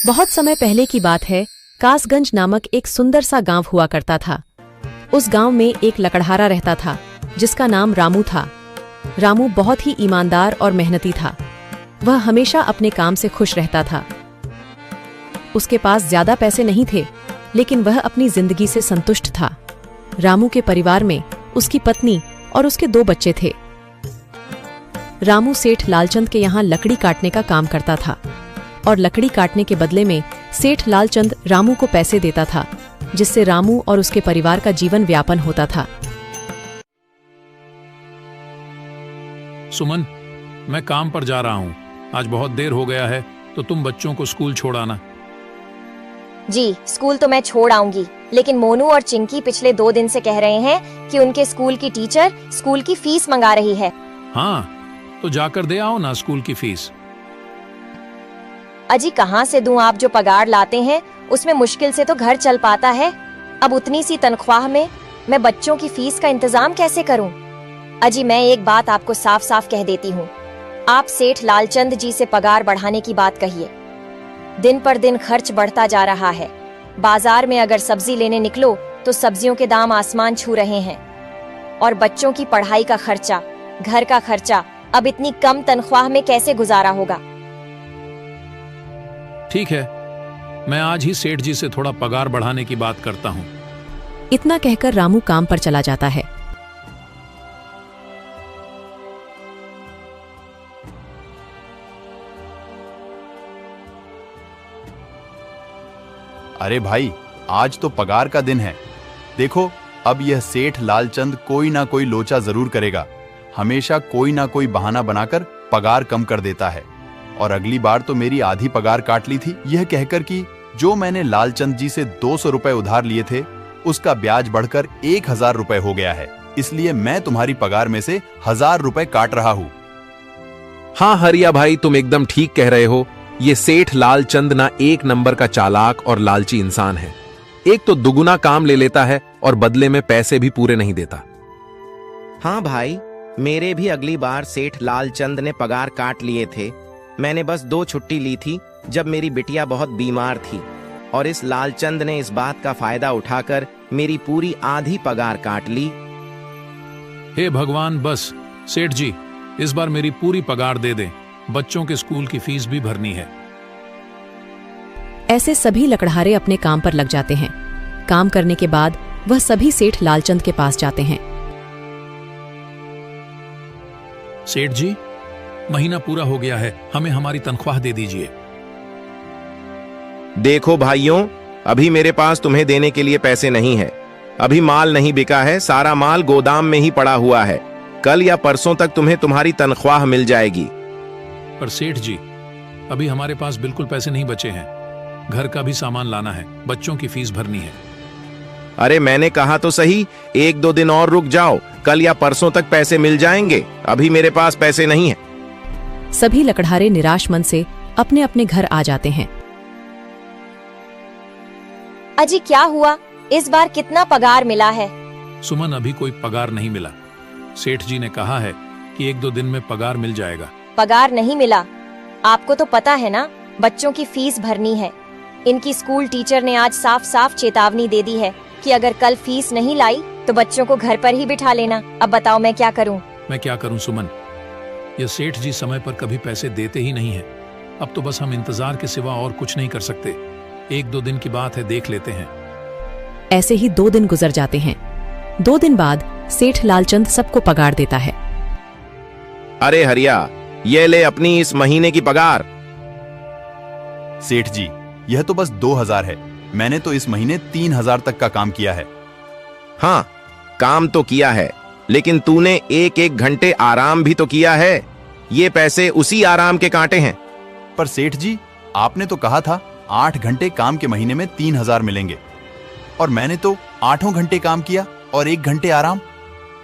बहुत समय पहले की बात है। कासगंज नामक एक सुंदर सा गांव हुआ करता था। उस गांव में एक लकड़हारा रहता था जिसका नाम रामू था। रामू बहुत ही ईमानदार और मेहनती था। वह हमेशा अपने काम से खुश रहता था। उसके पास ज्यादा पैसे नहीं थे, लेकिन वह अपनी जिंदगी से संतुष्ट था। रामू के परिवार में उसकी पत्नी और उसके 2 बच्चे थे। रामू सेठ लालचंद के यहाँ लकड़ी काटने का काम करता था और लकड़ी काटने के बदले में सेठ लालचंद रामू को पैसे देता था, जिससे रामू और उसके परिवार का जीवन व्यापन होता था। सुमन, मैं काम पर जा रहा हूँ। आज बहुत देर हो गया है, तो तुम बच्चों को स्कूल छोड़ाना। जी, स्कूल तो मैं छोड़ आऊंगी, लेकिन मोनू और चिंकी पिछले 2 दिन से कह रहे हैं कि उनके स्कूल की टीचर स्कूल की फीस मंगा रही है। हाँ, तो जाकर दे आओ ना स्कूल की फीस। अजी कहाँ से दूं? आप जो पगार लाते हैं उसमें मुश्किल से तो घर चल पाता है। अब उतनी सी तनख्वाह में मैं बच्चों की फीस का इंतजाम कैसे करूं? अजी मैं एक बात आपको साफ साफ कह देती हूँ, आप सेठ लालचंद जी से पगार बढ़ाने की बात कहिए। दिन पर दिन खर्च बढ़ता जा रहा है। बाजार में अगर सब्जी लेने निकलो तो सब्जियों के दाम आसमान छू रहे हैं, और बच्चों की पढ़ाई का खर्चा, घर का खर्चा अब इतनी कम तनख्वाह में कैसे गुजारा होगा? ठीक है, मैं आज ही सेठ जी से थोड़ा पगार बढ़ाने की बात करता हूँ। इतना कहकर रामू काम पर चला जाता है। अरे भाई, आज तो पगार का दिन है। देखो, अब यह सेठ लालचंद कोई ना कोई लोचा जरूर करेगा। हमेशा कोई ना कोई बहाना बनाकर पगार कम कर देता है। और अगली बार तो मेरी आधी पगार काट ली थी, यह कहकर कि जो मैंने लालचंद जी से 200 रुपए उधार लिए थे, उसका ब्याज बढ़कर 1000 रुपए हो गया है। इसलिए मैं तुम्हारी पगार में से 1000 रुपए काट रहा हूँ। हाँ हरिया भाई, तुम एकदम ठीक कह रहे हो। ये सेठ लालचंद ना एक नंबर का चालाक और लालची इंसान है। एक तो दुगुना काम ले लेता है और बदले में पैसे भी पूरे नहीं देता। हाँ भाई, मेरे भी अगली बार सेठ लालचंद ने पगार काट लिए थे। मैंने बस 2 छुट्टी ली थी जब मेरी बिटिया बहुत बीमार थी, और इस लालचंद ने इस बात का फायदा उठाकर मेरी पूरी आधी पगार काट ली। हे भगवान, बस सेठ जी, इस बार मेरी पूरी पगार दे दें। बच्चों के स्कूल की फीस भी भरनी है। ऐसे सभी लकड़हारे अपने काम पर लग जाते हैं। काम करने के बाद वह सभी सेठ लालचंद के पास जाते हैं। सेठ जी, महीना पूरा हो गया है, हमें हमारी तनख्वाह दे दीजिए। देखो भाइयों, अभी मेरे पास तुम्हें देने के लिए पैसे नहीं है। अभी माल नहीं बिका है, सारा माल गोदाम में ही पड़ा हुआ है। कल या परसों तक तुम्हें तुम्हारी तनख्वाह मिल जाएगी। पर सेठ जी, अभी हमारे पास बिल्कुल पैसे नहीं बचे हैं। घर का भी सामान लाना है, बच्चों की फीस भरनी है। अरे मैंने कहा तो सही, 1-2 दिन और रुक जाओ, कल या परसों तक पैसे मिल जाएंगे। अभी मेरे पास पैसे नहीं है। सभी लकड़हारे निराश मन से अपने अपने घर आ जाते हैं। अजी क्या हुआ? इस बार कितना पगार मिला है? सुमन, अभी कोई पगार नहीं मिला। सेठ जी ने कहा है कि 1-2 दिन में पगार मिल जाएगा। पगार नहीं मिला? आपको तो पता है ना, बच्चों की फीस भरनी है। इनकी स्कूल टीचर ने आज साफ साफ चेतावनी दे दी है कि अगर कल फीस नहीं लाई तो बच्चों को घर पर ही बिठा लेना। अब बताओ मैं क्या करूं? मैं क्या करूं सुमन, ये सेठ जी समय पर कभी पैसे देते ही नहीं है। अब तो बस हम इंतजार के सिवा और कुछ नहीं कर सकते। 1-2 दिन की बात है, देख लेते हैं। ऐसे ही 2 दिन गुजर जाते हैं। 2 दिन बाद सेठ लालचंद सबको पगार देता है। अरे हरिया, ये ले अपनी इस महीने की पगार। सेठ जी, यह तो बस 2000 है। मैंने तो इस महीने 3000 तक का काम किया है। हाँ, काम तो किया है, लेकिन तूने 1-1 घंटे आराम भी तो किया है। ये पैसे उसी आराम के कांटे हैं। पर सेठ जी, आपने तो कहा था 8 घंटे काम के महीने में 3000 मिलेंगे, और मैंने तो 8 घंटे काम किया और 1 घंटे आराम।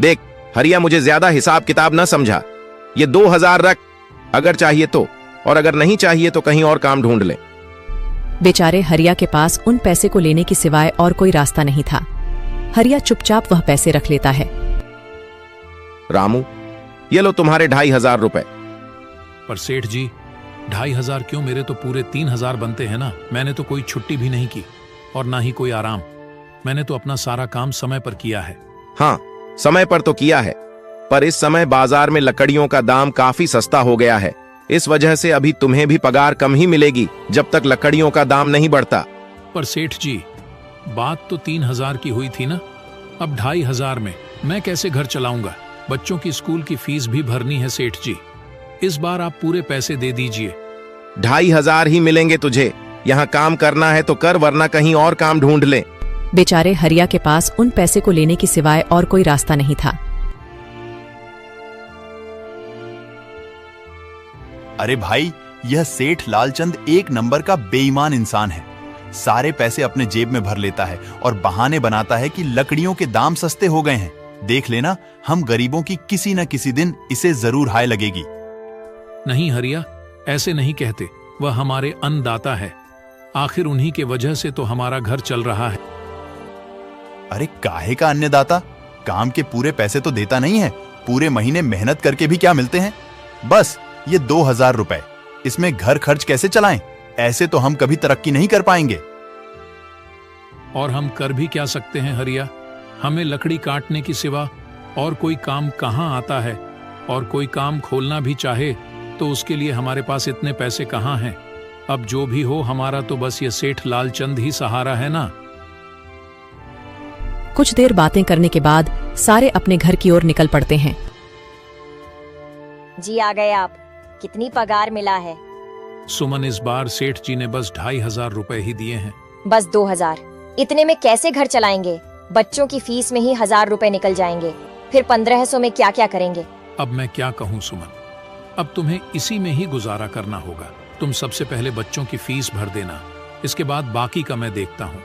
देख हरिया, मुझे ज्यादा हिसाब किताब ना समझा। ये 2000 रख, अगर चाहिए तो, और अगर नहीं चाहिए तो कहीं और काम ढूंढ ले। बेचारे हरिया के पास उन पैसे को लेने की सिवाय और कोई रास्ता नहीं था। हरिया चुपचाप वह पैसे रख लेता है। रामू, ये लो तुम्हारे 2500 रुपए। पर सेठ जी, 2,500 क्यों? मेरे तो पूरे 3,000 बनते हैं ना। मैंने तो कोई छुट्टी भी नहीं की और ना ही कोई आराम। मैंने तो अपना सारा काम समय पर किया है। हाँ, समय पर तो किया है, पर इस समय बाजार में लकड़ियों का दाम काफी सस्ता हो गया है। इस वजह से अभी तुम्हें भी पगार कम ही मिलेगी जब तक लकड़ियों का दाम नहीं बढ़ता। पर सेठ जी, बात तो 3,000 की हुई थी ना। अब 2,500 में मैं कैसे घर चलाऊंगा? बच्चों की स्कूल की फीस भी भरनी है सेठ जी। इस बार आप पूरे पैसे दे दीजिए। 2,500 ही मिलेंगे तुझे। यहाँ काम करना है तो कर, वरना कहीं और काम ढूंढ ले। बेचारे हरिया के पास उन पैसे को लेने की सिवाय और कोई रास्ता नहीं था। अरे भाई, यह सेठ लालचंद एक नंबर का बेईमान इंसान है। सारे पैसे अपने जेब में भर लेता है और बहाने बनाता है कि लकड़ियों के दाम सस्ते हो गए हैं। देख लेना, हम गरीबों की किसी न किसी दिन इसे जरूर हाय लगेगी। नहीं हरिया, ऐसे नहीं कहते। वह हमारे अन्नदाता है। आखिर उन्हीं के वजह से तो हमारा घर चल रहा है। अरे काहे का अन्नदाता? काम के पूरे पैसे तो देता नहीं है। पूरे महीने मेहनत करके भी क्या मिलते हैं? बस ये 2,000 रुपए। इसमें घर खर्च कैसे चलाएं? ऐसे तो हम कभी तरक्की नहीं कर पाएंगे। और हम कर भी क्या सकते हैं हरिया? हमें लकड़ी काटने की सिवा और कोई काम कहाँ आता है? और कोई काम खोलना भी चाहे तो उसके लिए हमारे पास इतने पैसे कहाँ हैं? अब जो भी हो, हमारा तो बस ये सेठ लालचंद ही सहारा है ना। कुछ देर बातें करने के बाद सारे अपने घर की ओर निकल पड़ते हैं। जी आ गए आप। कितनी पगार मिला है? सुमन, इस बार सेठ जी ने बस 2,500 रुपए ही दिए हैं। बस 2,000? इतने में कैसे घर चलाएंगे? बच्चों की फीस में ही 1,000 रुपए निकल जाएंगे। फिर 1,500 में क्या क्या करेंगे? अब मैं क्या कहूँ सुमन, अब तुम्हें इसी में ही गुजारा करना होगा। तुम सबसे पहले बच्चों की फीस भर देना, इसके बाद बाकी का मैं देखता हूँ।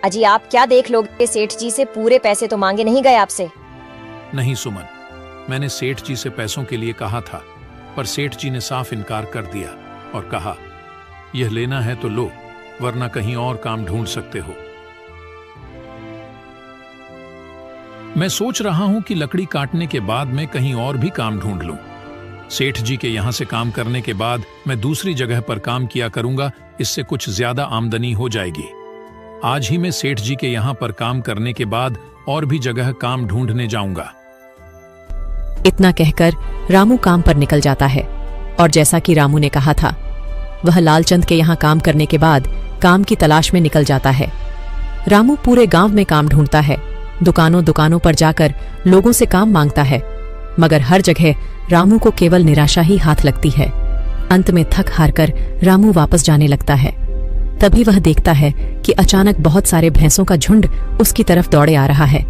अजी आप क्या देख लोगे? सेठ जी से पूरे पैसे तो मांगे नहीं गए आपसे? नहीं सुमन, मैंने सेठ जी से पैसों के लिए कहा था, पर सेठ जी ने साफ इनकार कर दिया और कहा, यह लेना है तो लो, वरना कहीं और काम ढूंढ सकते हो। मैं सोच रहा हूं कि लकड़ी काटने के बाद मैं कहीं और भी काम ढूंढ लूं। सेठ जी के यहां से काम करने के बाद मैं दूसरी जगह पर काम किया करूंगा, इससे कुछ ज्यादा आमदनी हो जाएगी। आज ही मैं सेठ जी के यहां पर काम करने के बाद और भी जगह काम ढूंढने जाऊंगा। इतना कहकर रामू काम पर निकल जाता है और जैसा कि रामू ने कहा था, वह लालचंद के यहाँ काम करने के बाद काम की तलाश में निकल जाता है। रामू पूरे गांव में काम ढूंढता है, दुकानों दुकानों पर जाकर लोगों से काम मांगता है, मगर हर जगह रामू को केवल निराशा ही हाथ लगती है। अंत में थक हारकर रामू वापस जाने लगता है। तभी वह देखता है कि अचानक बहुत सारे भैंसों का झुंड उसकी तरफ दौड़े आ रहा है।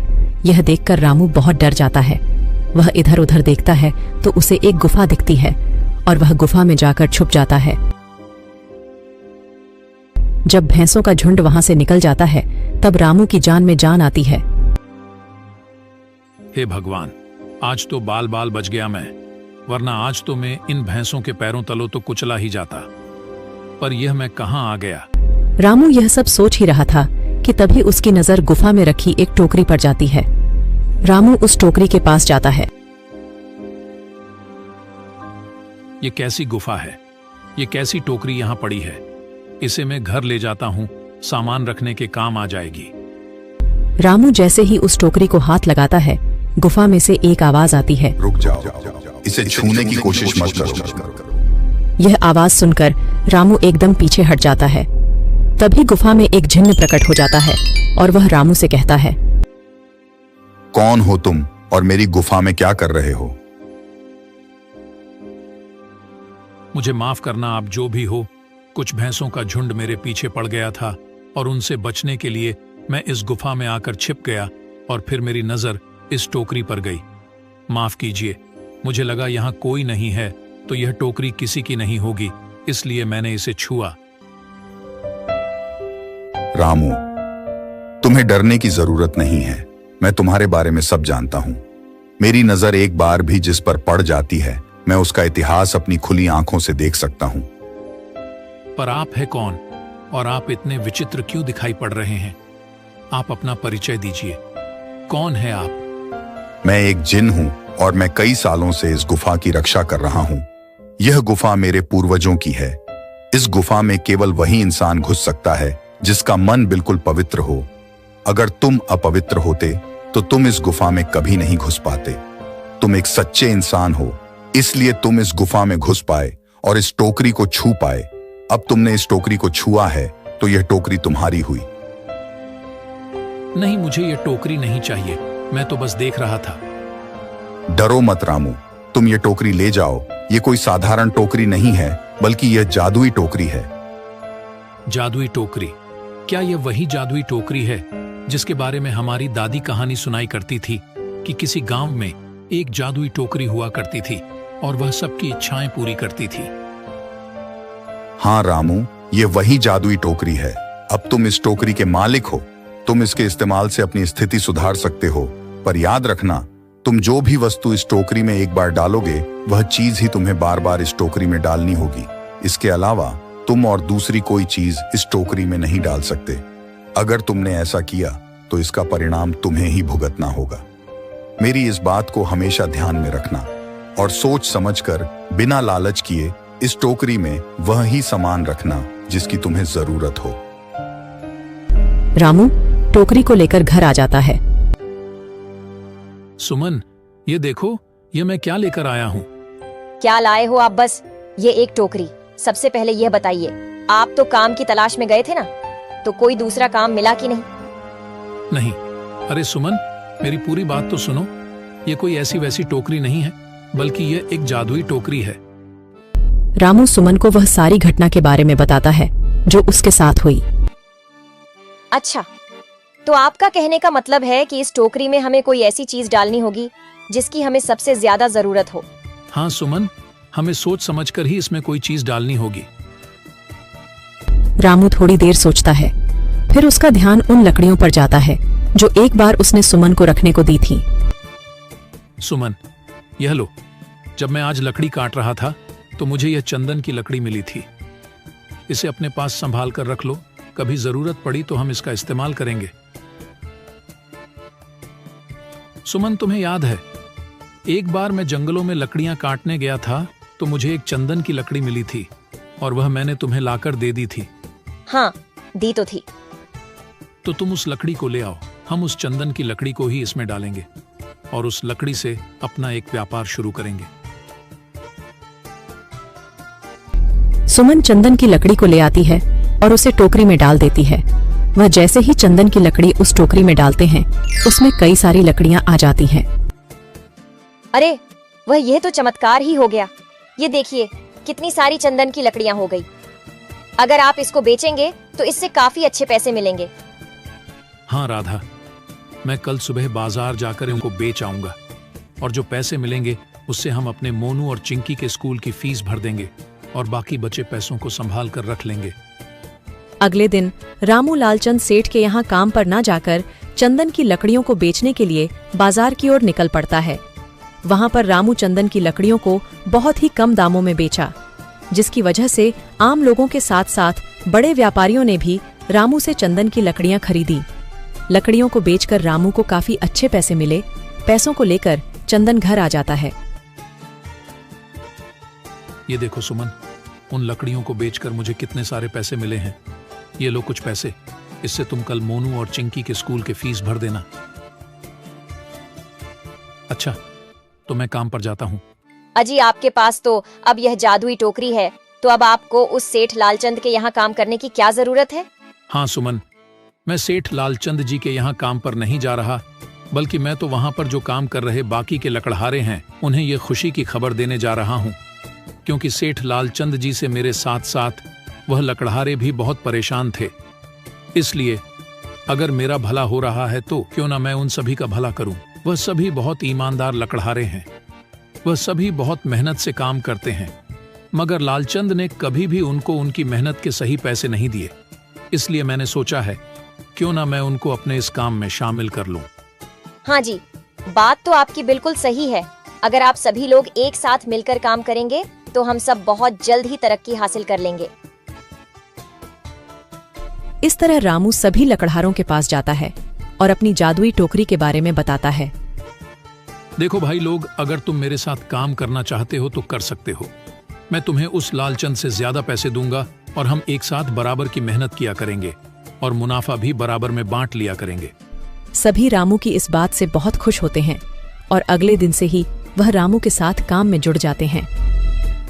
यह देखकर रामू बहुत डर जाता है। वह इधर उधर देखता है तो उसे एक गुफा दिखती है और वह गुफा में जाकर छुप जाता है। जब भैंसों का झुंड वहां से निकल जाता है तब रामू की जान में जान आती है। हे भगवान, आज तो बाल बाल बच गया मैं, वरना आज तो मैं इन भैंसों के पैरों तलों तो कुचला ही जाता। पर यह मैं कहां आ गया? रामू यह सब सोच ही रहा था कि तभी उसकी नजर गुफा में रखी एक टोकरी पर जाती है। रामू उस टोकरी के पास जाता है। ये कैसी गुफा है? ये कैसी टोकरी यहाँ पड़ी है? इसे मैं घर ले जाता हूँ, सामान रखने के काम आ जाएगी। रामू जैसे ही उस टोकरी को हाथ लगाता है, गुफा में से एक आवाज आती है, रुक जाओ, इसे छूने की कोशिश मत करो। यह आवाज सुनकर रामू एकदम पीछे हट जाता है। तभी गुफा में एक जिन्न प्रकट हो जाता है और वह रामू से कहता है, कौन हो तुम और मेरी गुफा में क्या कर रहे हो? मुझे माफ करना, आप जो भी हो। कुछ भैंसों का झुंड मेरे पीछे पड़ गया था और उनसे बचने के लिए मैं इस गुफा में आकर छिप गया और फिर मेरी नजर इस टोकरी पर गई। माफ कीजिए, मुझे लगा यहाँ कोई नहीं है तो यह टोकरी किसी की नहीं होगी, इसलिए मैंने इसे छुआ। रामू, तुम्हें डरने की जरूरत नहीं है। मैं तुम्हारे बारे में सब जानता हूं। मेरी नजर एक बार भी जिस पर पड़ जाती है, मैं उसका इतिहास अपनी खुली आंखों से देख सकता हूं। पर आप है कौन और आप इतने विचित्र क्यों दिखाई पड़ रहे हैं? आप अपना परिचय दीजिए। कौन है आप? मैं एक जिन हूं और मैं कई सालों से इस गुफा की रक्षा कर रहा हूं। यह गुफा मेरे पूर्वजों की है। इस गुफा में केवल वही इंसान घुस सकता है जिसका मन बिल्कुल पवित्र हो। अगर तुम अपवित्र होते तो तुम इस गुफा में कभी नहीं घुस पाते। तुम एक सच्चे इंसान हो, इसलिए तुम इस गुफा में घुस पाए और इस टोकरी को छू पाए। अब तुमने इस टोकरी को छुआ है तो यह टोकरी तुम्हारी हुई। नहीं, मुझे ये टोकरी नहीं चाहिए, मैं तो बस देख रहा था। डरो मत रामू, तुम ये टोकरी ले जाओ। ये कोई साधारण टोकरी नहीं है, बल्कि यह जादुई टोकरी है। जादुई टोकरी? क्या यह वही जादुई टोकरी है जिसके बारे में हमारी दादी कहानी सुनाई करती थी कि किसी गांव में एक जादुई टोकरी हुआ करती थी और वह सबकी इच्छाएं पूरी करती थी? हाँ रामू, ये वही जादुई टोकरी है। अब तुम इस टोकरी के मालिक हो। तुम इसके इस्तेमाल से अपनी स्थिति सुधार सकते हो, पर याद रखना, तुम जो भी वस्तु इस टोकरी में एक बार डालोगे, वह चीज ही तुम्हें बार बार इस टोकरी में डालनी होगी। इसके अलावा तुम और दूसरी कोई चीज इस टोकरी में नहीं डाल सकते। अगर तुमने ऐसा किया तो इसका परिणाम तुम्हें ही भुगतना होगा। मेरी इस बात को हमेशा ध्यान में रखना और सोच समझकर बिना लालच किए इस टोकरी में वह ही सामान रखना जिसकी तुम्हें जरूरत हो। रामू टोकरी को लेकर घर आ जाता है। सुमन, ये देखो, ये मैं क्या लेकर आया हूँ। क्या लाए हो आप? बस ये एक टोकरी। सबसे पहले यह बताइए, आप तो काम की तलाश में गए थे ना, तो कोई दूसरा काम मिला कि नहीं? नहीं। अरे सुमन, मेरी पूरी बात तो सुनो। ये कोई ऐसी वैसी टोकरी नहीं है, बल्कि यह एक जादुई टोकरी है। रामू सुमन को वह सारी घटना के बारे में बताता है जो उसके साथ हुई। अच्छा, तो आपका कहने का मतलब है कि इस टोकरी में हमें कोई ऐसी चीज डालनी होगी जिसकी हमें सबसे ज्यादा जरूरत हो। हाँ सुमन, हमें सोच समझकर ही इसमें कोई चीज डालनी होगी। रामू थोड़ी देर सोचता है, फिर उसका ध्यान उन लकड़ियों पर जाता है जो एक बार उसने सुमन को रखने को दी थी। सुमन, यह लो। जब मैं आज लकड़ी काट रहा था तो मुझे यह चंदन की लकड़ी मिली थी। इसे अपने पास संभाल कर रख लो, कभी जरूरत पड़ी तो हम इसका इस्तेमाल करेंगे। सुमन, तुम्हें याद है, एक बार मैं जंगलों में लकड़ियां काटने गया था तो मुझे एक चंदन की लकड़ी मिली थी और वह मैंने तुम्हें लाकर दे दी थी। हाँ, दी तो थी। तो तुम उस लकड़ी को ले आओ। हम उस चंदन की लकड़ी को ही इसमें डालेंगे और उस लकड़ी से अपना एक व्यापार शुरू करेंगे। सुमन चंदन की लकड़ी को ले आती है और उसे टोकरी में डाल देती है। वह जैसे ही चंदन की लकड़ी उस टोकरी में डालते हैं, उसमें कई सारी लकड़ियां आ जाती हैं। अरे वह, यह तो चमत्कार ही हो गया। ये देखिए, कितनी सारी चंदन की लकड़ियां हो गई। अगर आप इसको बेचेंगे तो इससे काफी अच्छे पैसे मिलेंगे। हाँ राधा, मैं कल सुबह बाजार जाकर इनको बेच आऊंगा और जो पैसे मिलेंगे उससे हम अपने मोनू और चिंकी के स्कूल की फीस भर देंगे और बाकी बचे पैसों को संभाल कर रख लेंगे। अगले दिन रामू लालचंद सेठ के यहाँ काम पर न जाकर चंदन की लकड़ियों को बेचने के लिए बाजार की ओर निकल पड़ता है। वहां पर रामू चंदन की लकड़ियों को बहुत ही कम दामों में बेचा, जिसकी वजह से आम लोगों के साथ साथ बड़े व्यापारियों ने भी रामू से चंदन की लकड़ियां खरीदी। लकड़ियों को बेचकर रामू को काफी अच्छे पैसे मिले। पैसों को लेकर चंदन घर आ जाता है। ये देखो सुमन, उन लकड़ियों को बेचकर मुझे कितने सारे पैसे मिले हैं। ये लो कुछ पैसे, इससे तुम कल मोनू और चिंकी के स्कूल के फीस भर देना। अच्छा, तो मैं काम पर जाता हूँ। अजी, आपके पास तो अब यह जादुई टोकरी है, तो अब आपको उस सेठ लालचंद के यहाँ काम करने की क्या जरूरत है? हाँ सुमन, मैं सेठ लालचंद जी के यहाँ काम पर नहीं जा रहा, बल्कि मैं तो वहां पर जो काम कर रहे बाकी के लकड़हारे हैं उन्हें ये खुशी की खबर देने जा रहा हूँ, क्योंकि सेठ लालचंद जी से मेरे साथ साथ वह लकड़हारे भी बहुत परेशान थे। इसलिए अगर मेरा भला हो रहा है तो क्यों ना मैं उन सभी का भला करूं। वह सभी बहुत ईमानदार लकड़हारे हैं, वह सभी बहुत मेहनत से काम करते हैं, मगर लालचंद ने कभी भी उनको उनकी मेहनत के सही पैसे नहीं दिए। इसलिए मैंने सोचा है क्यों ना मैं उनको अपने इस काम में शामिल कर लूं। हाँ जी, बात तो आपकी बिल्कुल सही है। अगर आप सभी लोग एक साथ मिलकर काम करेंगे तो हम सब बहुत जल्द ही तरक्की हासिल कर लेंगे। इस तरह रामू सभी लकड़हारों के पास जाता है और अपनी जादुई टोकरी के बारे में बताता है। देखो भाई लोग, अगर तुम मेरे साथ काम करना चाहते हो तो कर सकते हो, मैं तुम्हें उस लालचंद से ज्यादा पैसे दूंगा और हम एक साथ बराबर की मेहनत किया करेंगे और मुनाफा भी बराबर में बांट लिया करेंगे। सभी रामू की इस बात से बहुत खुश होते हैं और अगले दिन से ही वह रामू के साथ काम में जुड़ जाते हैं।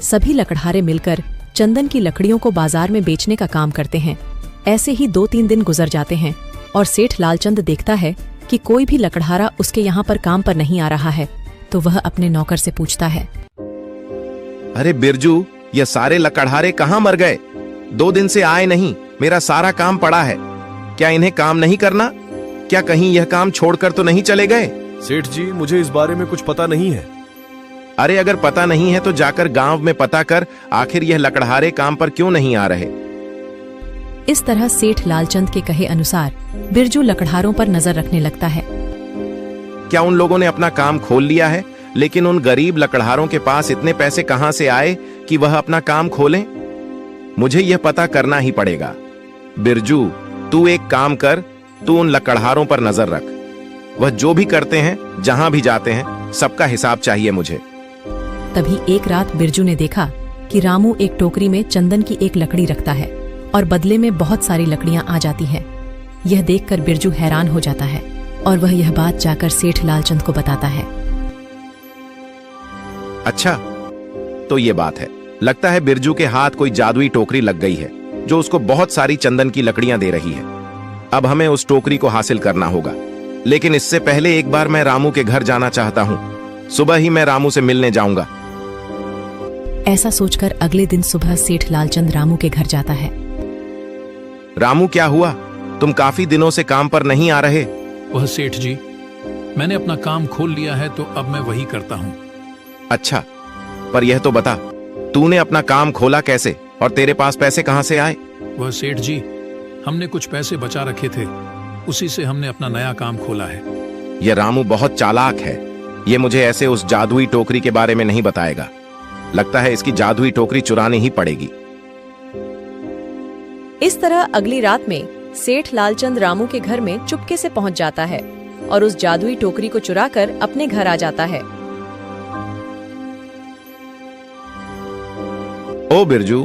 सभी लकड़हारे मिलकर चंदन की लकड़ियों को बाजार में बेचने का काम करते हैं। ऐसे ही 2-3 दिन गुजर जाते हैं और सेठ लालचंद देखता है कि कोई भी लकड़हारा उसके यहाँ पर काम पर नहीं आ रहा है, तो वह अपने नौकर से पूछता है, अरे बिरजू, ये सारे लकड़हारे कहाँ मर गए? 2 दिन से आए नहीं, मेरा सारा काम पड़ा है। क्या इन्हें काम नहीं करना? क्या कहीं यह काम छोड़कर तो नहीं चले गए? सेठ जी, मुझे इस बारे में कुछ पता नहीं है। अरे अगर पता नहीं है तो जाकर गांव में पता कर, आखिर यह लकड़हारे काम पर क्यों नहीं आ रहे। इस तरह सेठ लालचंद के कहे अनुसार बिरजू लकड़हारों पर नजर रखने लगता है। क्या उन लोगों ने अपना काम खोल लिया है? लेकिन उन गरीब लकड़हारों के पास इतने पैसे कहां से आए कि वह अपना काम खोलें? मुझे यह पता करना ही पड़ेगा। बिरजू, तू एक काम कर, तू उन लकड़हारों पर नजर रख। वह जो भी करते हैं, जहां भी जाते हैं, सबका हिसाब चाहिए मुझे। तभी एक रात बिरजू ने देखा कि रामू एक टोकरी में चंदन की एक लकड़ी रखता है और बदले में बहुत सारी लकड़ियां आ जाती हैं। यह देखकर बिरजू हैरान हो जाता है और वह यह बात जाकर सेठ लालचंद को बताता है। अच्छा, तो ये बात है। लगता है बिरजू के हाथ कोई जादुई टोकरी लग गई है जो उसको बहुत सारी चंदन की लकड़ियां दे रही है। अब हमें उस टोकरी को हासिल करना होगा, लेकिन इससे पहले एक बार मैं रामू के घर जाना चाहता हूँ। सुबह ही मैं रामू से मिलने जाऊंगा। ऐसा सोचकर अगले दिन सुबह सेठ लालचंद रामू के घर जाता है। रामू, क्या हुआ? तुम काफी दिनों से काम पर नहीं आ रहे। वह सेठ जी, मैंने अपना काम खोल लिया है तो अब मैं वही करता हूँ। अच्छा, पर यह तो बता, तूने अपना काम खोला कैसे और तेरे पास पैसे कहां से आए? वह सेठ जी, हमने कुछ पैसे बचा रखे थे, उसी से हमने अपना नया काम खोला है। यह रामू बहुत चालाक है। ये मुझे ऐसे उस जादुई टोकरी के बारे में नहीं बताएगा। लगता है इसकी जादुई टोकरी चुरानी ही पड़ेगी। इस तरह अगली रात में सेठ लालचंद रामू के घर में चुपके से पहुंच जाता है और उस जादुई टोकरी को चुराकर अपने घर आ जाता है। ओ बिरजू,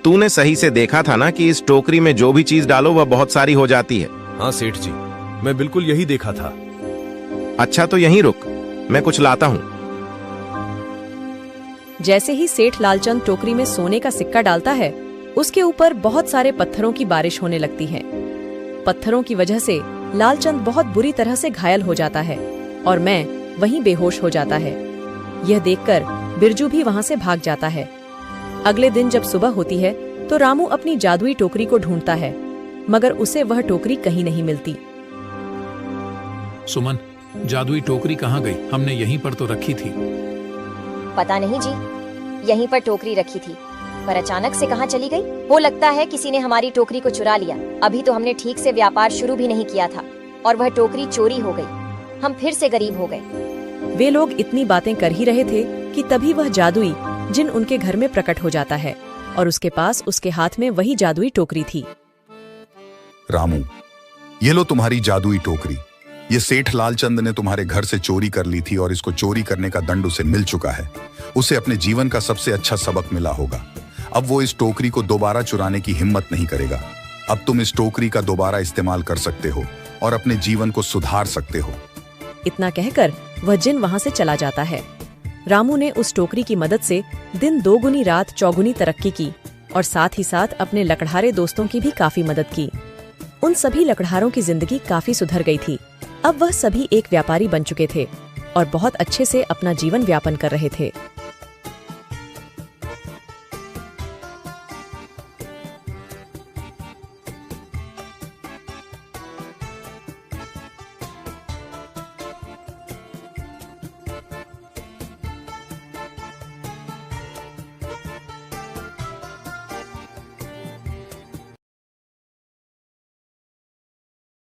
तूने सही से देखा था ना कि इस टोकरी में जो भी चीज डालो वह बहुत सारी हो जाती है। हाँ सेठ जी, मैं बिल्कुल यही देखा था। अच्छा, तो यहीं रुक, मैं कुछ लाता हूँ। जैसे ही सेठ लालचंद टोकरी में सोने का सिक्का डालता है, उसके ऊपर बहुत सारे पत्थरों की बारिश होने लगती है। पत्थरों की वजह से लालचंद बहुत बुरी तरह से घायल हो जाता है और मैं वहीं बेहोश हो जाता है। यह देखकर बिरजू भी वहां से भाग जाता है। अगले दिन जब सुबह होती है तो रामू अपनी जादुई टोकरी को ढूंढता है, मगर उसे वह टोकरी कहीं नहीं मिलती। सुमन, जादुई टोकरी कहाँ गई? हमने यहीं पर तो रखी थी। पता नहीं जी, यहीं पर टोकरी रखी थी, पर अचानक से कहाँ चली गई? वो लगता है किसी ने हमारी टोकरी को चुरा लिया। अभी तो हमने ठीक से व्यापार शुरू भी नहीं किया था और वह टोकरी चोरी हो गई। हम फिर से गरीब हो गए। वे लोग इतनी बातें कर ही रहे थे कि तभी वह जादुई जिन उनके घर में प्रकट हो जाता है और उसके पास उसके हाथ में वही जादुई टोकरी थी। रामू, ये लो तुम्हारी जादुई टोकरी। ये सेठ लालचंद ने तुम्हारे घर से चोरी कर ली थी और इसको चोरी करने का दंड उसे मिल चुका है। उसे अपने जीवन का सबसे अच्छा सबक मिला होगा। अब वो इस टोकरी को दोबारा चुराने की हिम्मत नहीं करेगा। अब तुम इस टोकरी का दोबारा इस्तेमाल कर सकते हो और अपने जीवन को सुधार सकते हो। इतना कहकर वह जिन वहां से चला जाता है। रामू ने उस टोकरी की मदद से दिन दोगुनी रात चौगुनी तरक्की की और साथ ही साथ अपने लकड़हारे दोस्तों की भी काफी मदद की। उन सभी लकड़हारों की जिंदगी काफी सुधर गई थी। अब वह सभी एक व्यापारी बन चुके थे और बहुत अच्छे से अपना जीवन व्यापन कर रहे थे।